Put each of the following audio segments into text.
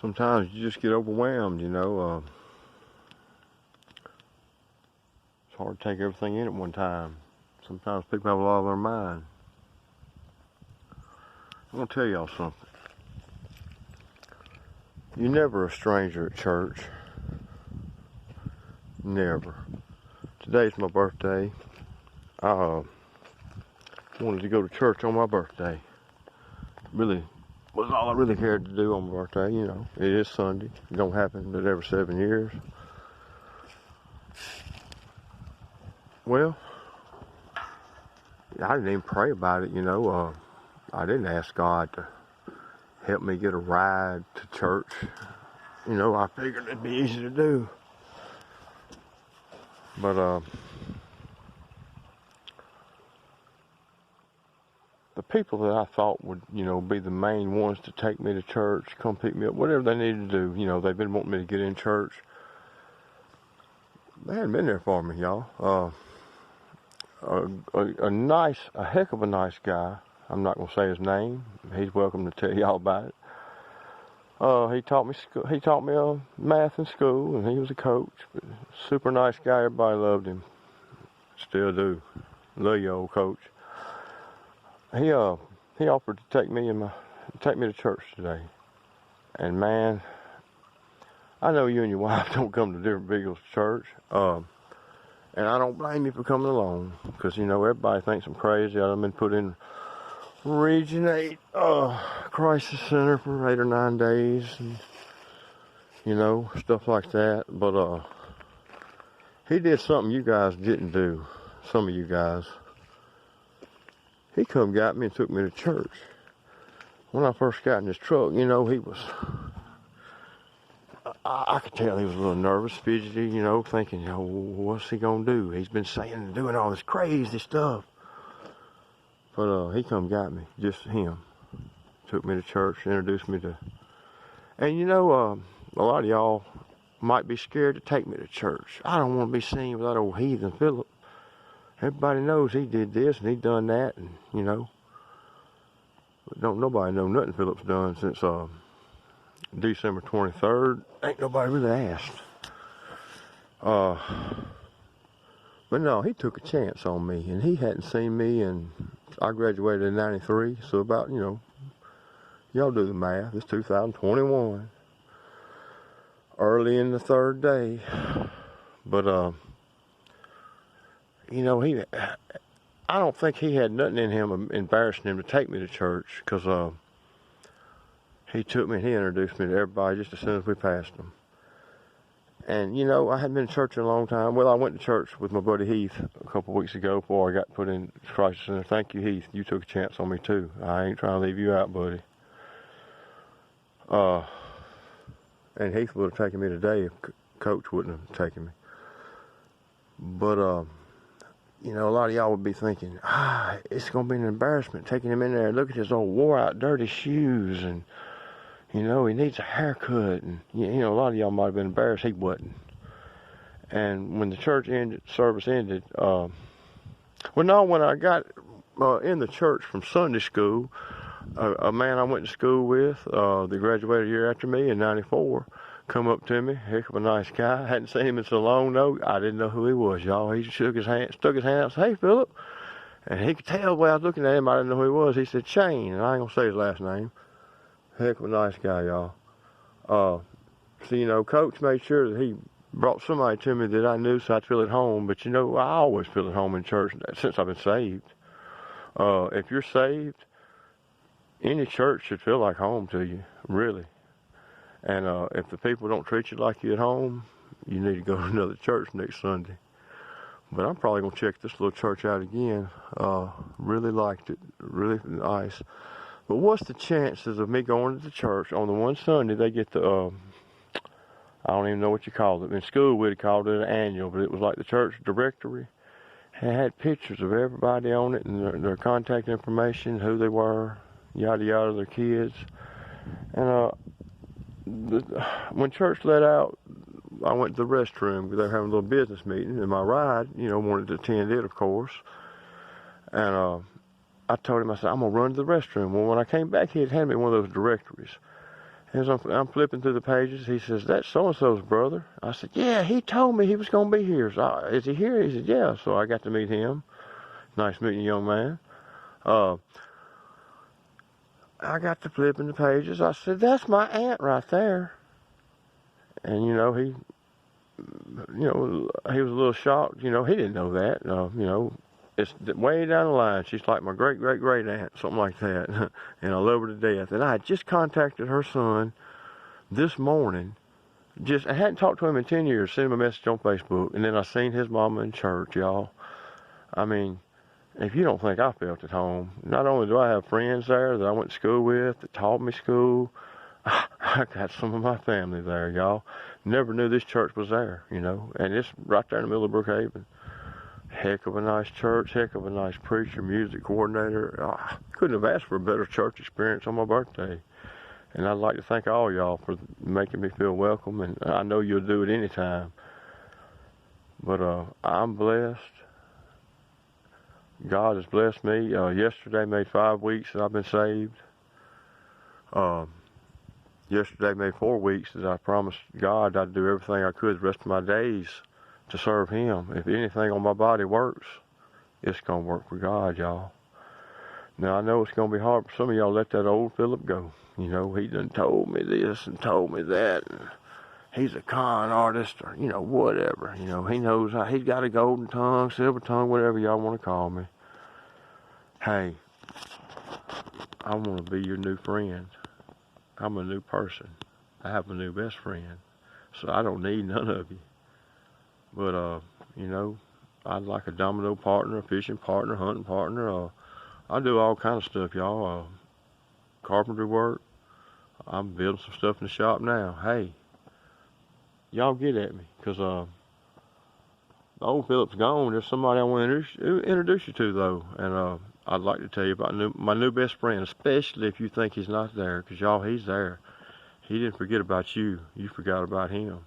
sometimes you just get overwhelmed, you know. It's hard to take everything in at one time. Sometimes people have a lot on their mind. I'm gonna tell y'all something. You're never a stranger at church. Never. Today's my birthday. I wanted to go to church on my birthday. Really was all I really cared to do on my birthday, you know. It is Sunday. It don't happen but every 7 years. Well, I didn't even pray about it, you know. I didn't ask God to help me get a ride to church. You know, I figured it'd be easy to do. But the people that I thought would, you know, be the main ones to take me to church, come pick me up, whatever they needed to do, you know, they've been wanting me to get in church. They hadn't been there for me, y'all. A heck of a nice guy. I'm not gonna say his name. He's welcome to tell y'all about it. He taught me math in school, and he was a coach. Super nice guy. Everybody loved him. Still do. Love you, old coach. He offered to take me to church today. And man, I know you and your wife don't come to different people's church. And I don't blame you for coming along, because you know everybody thinks I'm crazy. I've been put in Region 8 crisis center for 8 or 9 days, and you know, stuff like that. But he did something you guys didn't do. Some of you guys. He come got me and took me to church. When I first got in his truck, you know, he was. I could tell he was a little nervous, fidgety, you know, thinking, you know, what's he gonna do? He's been saying and doing all this crazy stuff. But he come got me, just him. Took me to church, introduced me to. And you know, a lot of y'all might be scared to take me to church. I don't want to be seen with that old heathen Philip. Everybody knows he did this and he done that, and you know. But don't nobody know nothing Philip's done since December 23rd. Ain't nobody really asked. But no, he took a chance on me, and he hadn't seen me, and I graduated in 93, so about, you know, y'all do the math, it's 2021. Early in the third day. But, you know, I don't think he had nothing in him embarrassing him to take me to church, because he took me and he introduced me to everybody just as soon as we passed him. And, you know, I hadn't been to church in a long time. Well, I went to church with my buddy Heath a couple weeks ago before I got put in crisis center. Thank you, Heath. You took a chance on me, too. I ain't trying to leave you out, buddy. And Heath would have taken me today if Coach wouldn't have taken me. But, you know, a lot of y'all would be thinking, it's going to be an embarrassment taking him in there. Look at his old wore-out, dirty shoes, and, you know, he needs a haircut. And, you know, a lot of y'all might have been embarrassed. He wasn't. And when the service ended, when I got in the church from Sunday school, a man I went to school with, that graduated a year after me in 94, come up to me, heck of a nice guy. I hadn't seen him in so long, though. I didn't know who he was, y'all. He stuck his hand out and said, "Hey, Philip." And he could tell the way I was looking at him, I didn't know who he was. He said, "Shane," and I ain't gonna say his last name. Heck of a nice guy, y'all. So, you know, Coach made sure that he brought somebody to me that I knew so I'd feel at home. But, you know, I always feel at home in church since I've been saved. If you're saved, any church should feel like home to you, really. And if the people don't treat you like you at home, you need to go to another church next Sunday. But I'm probably going to check this little church out again. Really liked it. Really nice. But what's the chances of me going to the church on the one Sunday they get the, I don't even know what you call it. In school we'd have called it an annual, but it was like the church directory. It had pictures of everybody on it and their contact information, who they were, yada yada, their kids. And when church let out, I went to the restroom because they were having a little business meeting, and my ride, you know, wanted to attend it, of course. And I told him, I said, I'm going to run to the restroom. Well, when I came back, he had handed me one of those directories. As I'm flipping through the pages, he says, "That's so-and-so's brother." I said, "Yeah, he told me he was going to be here. So, is he here?" He said, "Yeah." So I got to meet him. Nice meeting you, young man. I got to flipping the pages. I said, "That's my aunt right there." And, he was a little shocked. He didn't know that. It's way down the line. She's like my great aunt, something like that. And I love her to death. And I had just contacted her son this morning. I hadn't talked to him in 10 years, sent him a message on Facebook. And then I seen his mama in church, y'all. I mean, if you don't think I felt at home, not only do I have friends there that I went to school with, that taught me school, I got some of my family there, y'all. Never knew this church was there, and it's right there in the middle of Brookhaven. Heck of a nice church, heck of a nice preacher, music coordinator. Couldn't have asked for a better church experience on my birthday. And I'd like to thank all y'all for making me feel welcome, and I know you'll do it anytime. But I'm blessed. God has blessed me. Yesterday made 5 weeks that I've been saved. Yesterday made 4 weeks that I promised God I'd do everything I could the rest of my days to serve Him. If anything on my body works, it's going to work for God, y'all. Now, I know it's going to be hard for some of y'all to let that old Philip go. He done told me this and told me that. And he's a con artist or, whatever. He knows he's got a golden tongue, silver tongue, whatever y'all want to call me. Hey, I want to be your new friend. I'm a new person. I have a new best friend. So I don't need none of you. But, I'd like a domino partner, a fishing partner, hunting partner. I do all kind of stuff, y'all. Carpentry work. I'm building some stuff in the shop now. Hey, y'all get at me. Because the old Philip's gone. There's somebody I want to introduce you to, though. And I'd like to tell you about my new best friend, especially if you think he's not there. Because, y'all, he's there. He didn't forget about you. You forgot about him.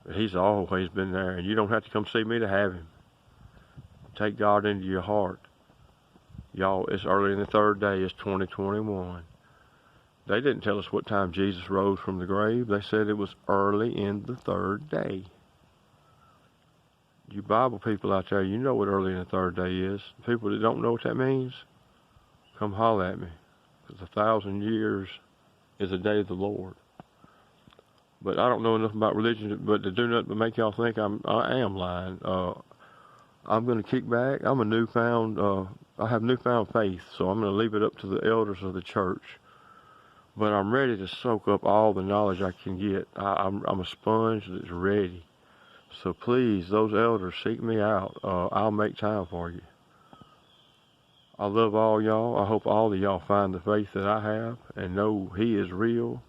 But he's always been there. And you don't have to come see me to have him. Take God into your heart. Y'all, it's early in the third day. It's 2021. They didn't tell us what time Jesus rose from the grave. They said it was early in the third day. You Bible people out there, you know what early in the third day is. People that don't know what that means, come holler at me. Because 1,000 years is a day of the Lord. But I don't know enough about religion, but to do nothing but make y'all think I am lying. I'm going to kick back. I have newfound faith, so I'm going to leave it up to the elders of the church. But I'm ready to soak up all the knowledge I can get. I'm a sponge that's ready. So please, those elders, seek me out. I'll make time for you. I love all y'all. I hope all of y'all find the faith that I have and know He is real.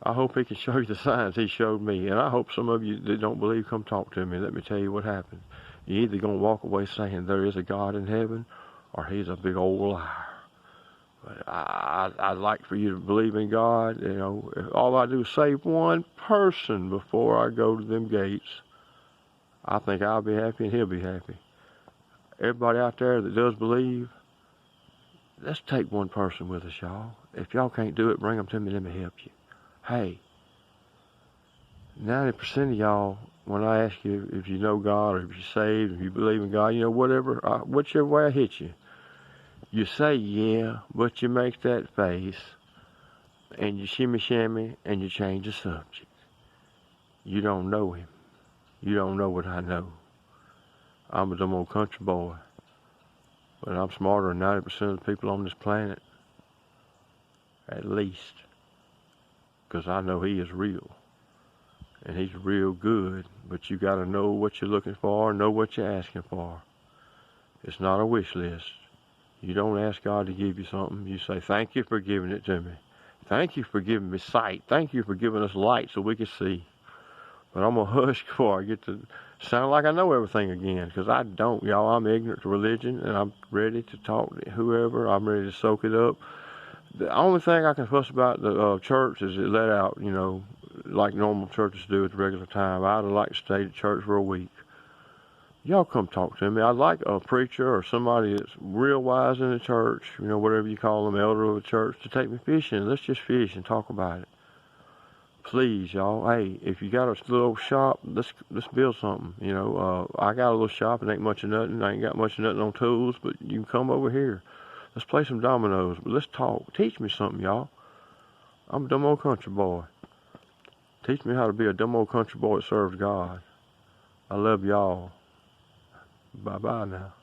I hope He can show you the signs He showed me. And I hope some of you that don't believe come talk to me. Let me tell you what happened. You're either going to walk away saying there is a God in heaven or He's a big old liar. But I'd like for you to believe in God. If all I do is save one person before I go to them gates, I think I'll be happy and He'll be happy. Everybody out there that does believe, let's take one person with us, y'all. If y'all can't do it, bring them to me. Let me help you. Hey, 90% of y'all, when I ask you if you know God or if you're saved, if you believe in God, whatever, whichever way I hit you, you say yeah, but you make that face, and you shimmy, and you change the subject. You don't know Him. You don't know what I know. I'm a dumb old country boy, but I'm smarter than 90% of the people on this planet, at least, because I know He is real, and He's real good, but you got to know what you're looking for, know what you're asking for. It's not a wish list. You don't ask God to give you something. You say, thank you for giving it to me. Thank you for giving me sight. Thank you for giving us light so we can see. But I'm going to hush before I get to sound like I know everything again, because I don't, y'all. I'm ignorant to religion, and I'm ready to talk to whoever. I'm ready to soak it up. The only thing I can fuss about the church is it let out, like normal churches do at the regular time. I'd like to stay at church for a week. Y'all come talk to me. I'd like a preacher or somebody that's real wise in the church, whatever you call them, elder of the church, to take me fishing. Let's just fish and talk about it. please, y'all. Hey, if you got a little old shop, let's build something. You know, I got a little shop. It ain't much of nothing. I ain't got much of nothing on tools, but you can come over here. Let's play some dominoes. But let's talk. Teach me something, y'all. I'm a dumb old country boy. Teach me how to be a dumb old country boy that serves God. I love y'all. Bye-bye now.